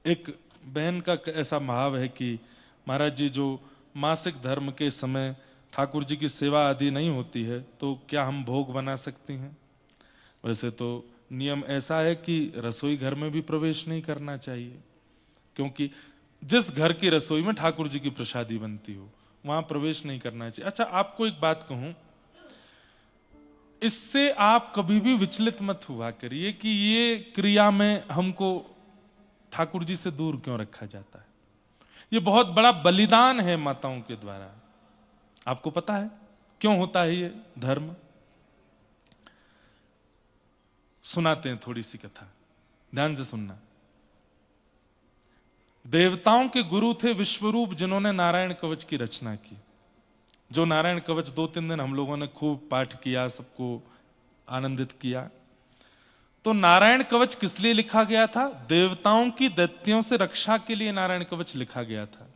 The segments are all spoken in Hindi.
एक बहन का ऐसा भाव है कि महाराज जी, जो मासिक धर्म के समय ठाकुर जी की सेवा आदि नहीं होती है तो क्या हम भोग बना सकती हैं? वैसे तो नियम ऐसा है कि रसोई घर में भी प्रवेश नहीं करना चाहिए, क्योंकि जिस घर की रसोई में ठाकुर जी की प्रसादी बनती हो वहां प्रवेश नहीं करना चाहिए। अच्छा, आपको एक बात कहूं, इससे आप कभी भी विचलित मत हुआ करिए कि ये क्रिया में हमको ठाकुर जी से दूर क्यों रखा जाता है। ये बहुत बड़ा बलिदान है माताओं के द्वारा। आपको पता है क्यों होता है ये धर्म? सुनाते हैं थोड़ी सी कथा, ध्यान से सुनना। देवताओं के गुरु थे विश्वरूप, जिन्होंने नारायण कवच की रचना की। जो नारायण कवच 2-3 दिन हम लोगों ने खूब पाठ किया, सबको आनंदित किया। तो नारायण कवच किस लिए लिखा गया था? देवताओं की दैत्यों से रक्षा के लिए नारायण कवच लिखा गया था।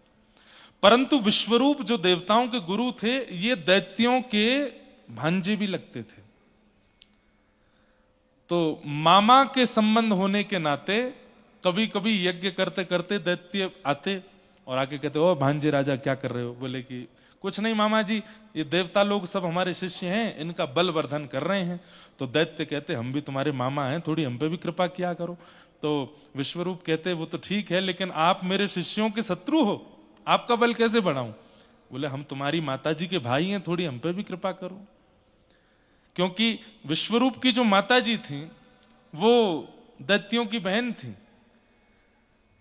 परंतु विश्वरूप जो देवताओं के गुरु थे, ये दैत्यों के भांजे भी लगते थे। तो मामा के संबंध होने के नाते कभी कभी यज्ञ करते करते दैत्य आते और आके कहते, ओ भांजे राजा क्या कर रहे हो? बोले कि कुछ नहीं मामा जी, ये देवता लोग सब हमारे शिष्य हैं, इनका बल वर्धन कर रहे हैं। तो दैत्य कहते, हम भी तुम्हारे मामा हैं, थोड़ी हम पे भी कृपा किया करो। तो विश्वरूप कहते, वो तो ठीक है, लेकिन आप मेरे शिष्यों के शत्रु हो, आपका बल कैसे बढ़ाऊं? बोले, हम तुम्हारी माता जी के भाई हैं, थोड़ी हम पे भी कृपा करो। क्योंकि विश्वरूप की जो माता जी थी वो दैत्यों की बहन थी।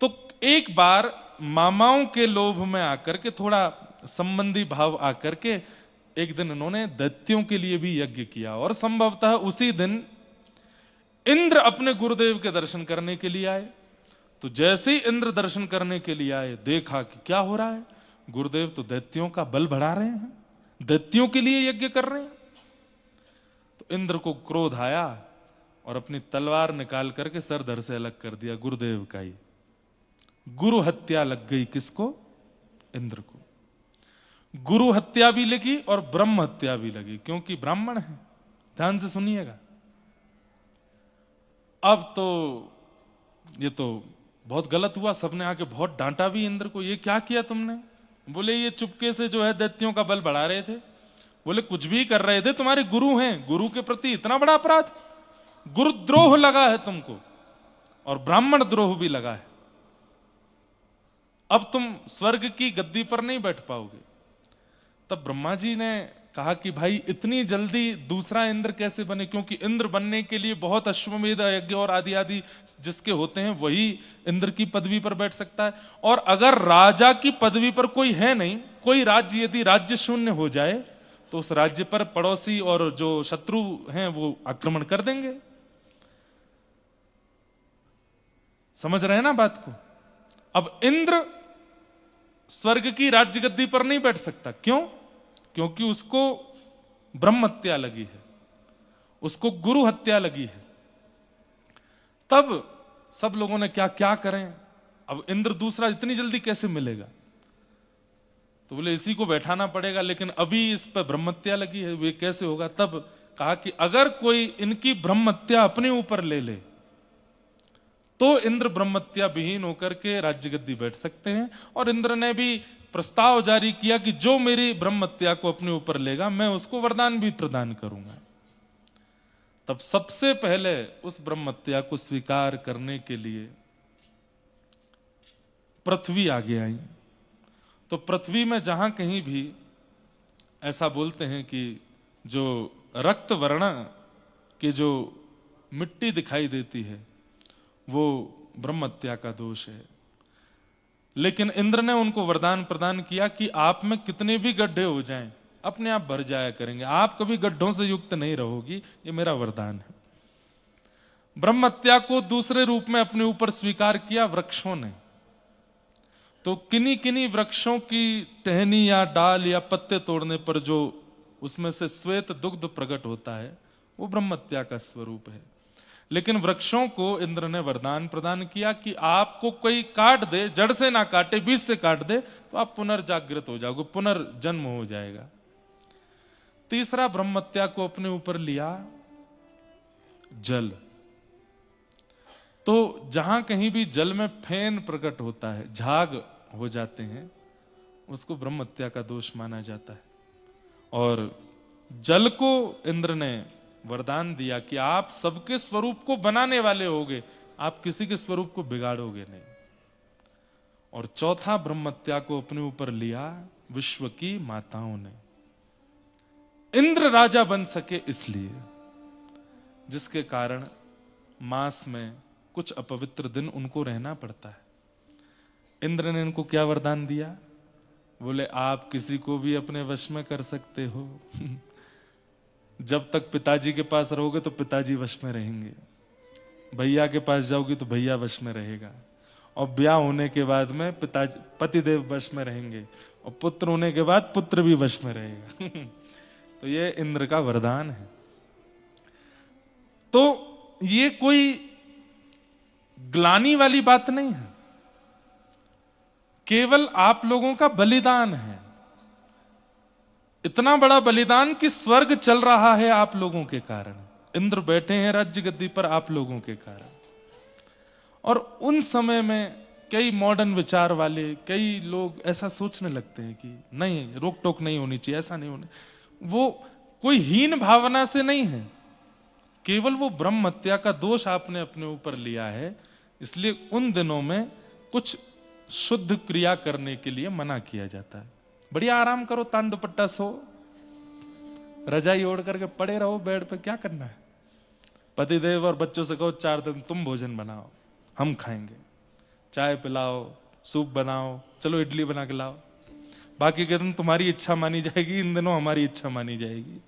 तो एक बार मामाओं के लोभ में आकर के, थोड़ा संबंधी भाव आकर के, एक दिन उन्होंने दैत्यों के लिए भी यज्ञ किया। और संभवतः उसी दिन इंद्र अपने गुरुदेव के दर्शन करने के लिए आए। तो जैसे ही इंद्र दर्शन करने के लिए आए, देखा कि क्या हो रहा है, गुरुदेव तो दैत्यों का बल बढ़ा रहे हैं, दैत्यों के लिए यज्ञ कर रहे हैं। तो इंद्र को क्रोध आया और अपनी तलवार निकाल करके सर धड़ से अलग कर दिया, गुरुदेव का ही। गुरु हत्या लग गई किसको? इंद्र को। गुरु हत्या भी लगी और ब्रह्म हत्या भी लगी, क्योंकि ब्राह्मण है। ध्यान से सुनिएगा। अब तो ये तो बहुत गलत हुआ, सबने आके बहुत डांटा भी इंद्र को, ये क्या किया तुमने? बोले, ये चुपके से जो है दैत्यों का बल बढ़ा रहे थे। बोले, कुछ भी कर रहे थे, तुम्हारे गुरु हैं, गुरु के प्रति इतना बड़ा अपराध? गुरुद्रोह लगा है तुमको और ब्राह्मण द्रोह भी लगा है। अब तुम स्वर्ग की गद्दी पर नहीं बैठ पाओगे। तब ब्रह्मा जी ने कहा कि भाई इतनी जल्दी दूसरा इंद्र कैसे बने? क्योंकि इंद्र बनने के लिए बहुत अश्वमेध यज्ञ और आदि आदि जिसके होते हैं, वही इंद्र की पदवी पर बैठ सकता है। और अगर राजा की पदवी पर कोई है नहीं, कोई राज्य यदि राज्य शून्य हो जाए तो उस राज्य पर पड़ोसी और जो शत्रु हैं वो आक्रमण कर देंगे। समझ रहे हैं ना बात को? अब इंद्र स्वर्ग की राज्य गद्दी पर नहीं बैठ सकता। क्यों? क्योंकि उसको ब्रह्म हत्या लगी है, उसको गुरु हत्या लगी है। तब सब लोगों ने क्या क्या करें, अब इंद्र दूसरा इतनी जल्दी कैसे मिलेगा? तो बोले, इसी को बैठाना पड़ेगा, लेकिन अभी इस पर ब्रह्म हत्या लगी है, वे कैसे होगा? तब कहा कि अगर कोई इनकी ब्रह्म हत्या अपने ऊपर ले ले तो इंद्र ब्रह्मत्या विहीन होकर के राज्य गद्दी बैठ सकते हैं। और इंद्र ने भी प्रस्ताव जारी किया कि जो मेरी ब्रह्मत्या को अपने ऊपर लेगा, मैं उसको वरदान भी प्रदान करूंगा। तब सबसे पहले उस ब्रह्मत्या को स्वीकार करने के लिए पृथ्वी आगे आई। तो पृथ्वी में जहां कहीं भी ऐसा बोलते हैं कि जो रक्त वर्ण की जो मिट्टी दिखाई देती है वो ब्रह्मत्या का दोष है। लेकिन इंद्र ने उनको वरदान प्रदान किया कि आप में कितने भी गड्ढे हो जाएं, अपने आप भर जाया करेंगे, आप कभी गड्ढों से युक्त नहीं रहोगी, ये मेरा वरदान है। ब्रह्मत्या को दूसरे रूप में अपने ऊपर स्वीकार किया वृक्षों ने। तो किन्हीं किन्हीं वृक्षों की टहनी या डाल या पत्ते तोड़ने पर जो उसमें से श्वेत दुग्ध प्रकट होता है, वो ब्रह्मत्या का स्वरूप है। लेकिन वृक्षों को इंद्र ने वरदान प्रदान किया कि आपको कोई काट दे, जड़ से ना काटे, बीज से काट दे, तो आप पुनर्जागृत हो जाओगे, पुनर्जन्म हो जाएगा। तीसरा ब्रह्मत्या को अपने ऊपर लिया जल। तो जहां कहीं भी जल में फेन प्रकट होता है, झाग हो जाते हैं, उसको ब्रह्म हत्या का दोष माना जाता है। और जल को इंद्र ने वरदान दिया कि आप सबके स्वरूप को बनाने वाले होगे, आप किसी के स्वरूप को बिगाड़ोगे नहीं। और चौथा ब्रह्म हत्या को अपने ऊपर लिया विश्व की माताओं ने। इंद्र राजा बन सके इसलिए, जिसके कारण मास में कुछ अपवित्र दिन उनको रहना पड़ता है। इंद्र ने इनको क्या वरदान दिया? बोले आप किसी को भी अपने वश में कर सकते हो। जब तक पिताजी के पास रहोगे तो पिताजी वश में रहेंगे, भैया के पास जाओगी तो भैया वश में रहेगा, और ब्याह होने के बाद में पिताजी पतिदेव वश में रहेंगे, और पुत्र होने के बाद पुत्र भी वश में रहेगा। तो ये इंद्र का वरदान है। तो ये कोई ग्लानि वाली बात नहीं है, केवल आप लोगों का बलिदान है। इतना बड़ा बलिदान कि स्वर्ग चल रहा है आप लोगों के कारण, इंद्र बैठे हैं राज्य गद्दी पर आप लोगों के कारण। और उन समय में कई मॉडर्न विचार वाले कई लोग ऐसा सोचने लगते हैं कि नहीं, रोक टोक नहीं होनी चाहिए, ऐसा नहीं होना। वो कोई हीन भावना से नहीं है, केवल वो ब्रह्म हत्या का दोष आपने अपने ऊपर लिया है, इसलिए उन दिनों में कुछ शुद्ध क्रिया करने के लिए मना किया जाता है। बढ़िया आराम करो, तान दुपट्टा सो, रजाई ओढ़ करके पड़े रहो बेड पे, क्या करना है। पतिदेव और बच्चों से कहो 4 दिन तुम भोजन बनाओ, हम खाएंगे, चाय पिलाओ, सूप बनाओ, चलो इडली बना के लाओ, बाकी के दिन तुम्हारी इच्छा मानी जाएगी, इन दिनों हमारी इच्छा मानी जाएगी।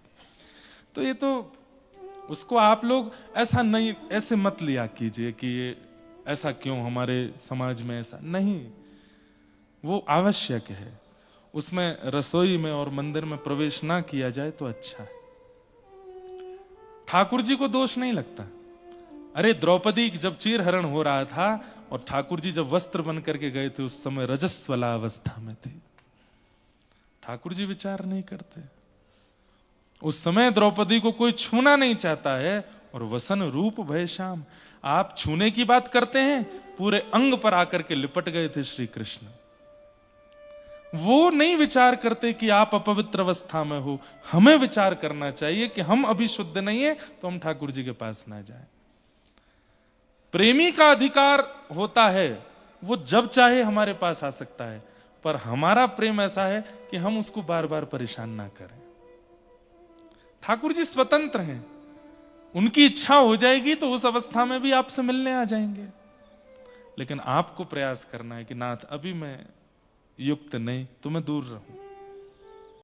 तो ये तो उसको आप लोग ऐसा नहीं, ऐसे मत लिया कीजिए कि ये ऐसा क्यों हमारे समाज में ऐसा नहीं, वो आवश्यक है। उसमें रसोई में और मंदिर में प्रवेश ना किया जाए तो अच्छा है। ठाकुर जी को दोष नहीं लगता। अरे द्रौपदी जब चीरहरण हो रहा था और ठाकुर जी जब वस्त्र बन करके गए थे, उस समय रजस्वला अवस्था में थे, ठाकुर जी विचार नहीं करते। उस समय द्रौपदी को कोई छूना नहीं चाहता है, और वसन रूप भय श्याम, आप छूने की बात करते हैं, पूरे अंग पर आकर के लिपट गए थे श्री कृष्ण। वो नहीं विचार करते कि आप अपवित्र अवस्था में हो। हमें विचार करना चाहिए कि हम अभी शुद्ध नहीं है तो हम ठाकुर जी के पास ना जाएं। प्रेमी का अधिकार होता है, वो जब चाहे हमारे पास आ सकता है, पर हमारा प्रेम ऐसा है कि हम उसको बार बार परेशान ना करें। ठाकुर जी स्वतंत्र हैं, उनकी इच्छा हो जाएगी तो उस अवस्था में भी आपसे मिलने आ जाएंगे। लेकिन आपको प्रयास करना है कि नाथ अभी मैं युक्त नहीं, तो मैं दूर रहूं।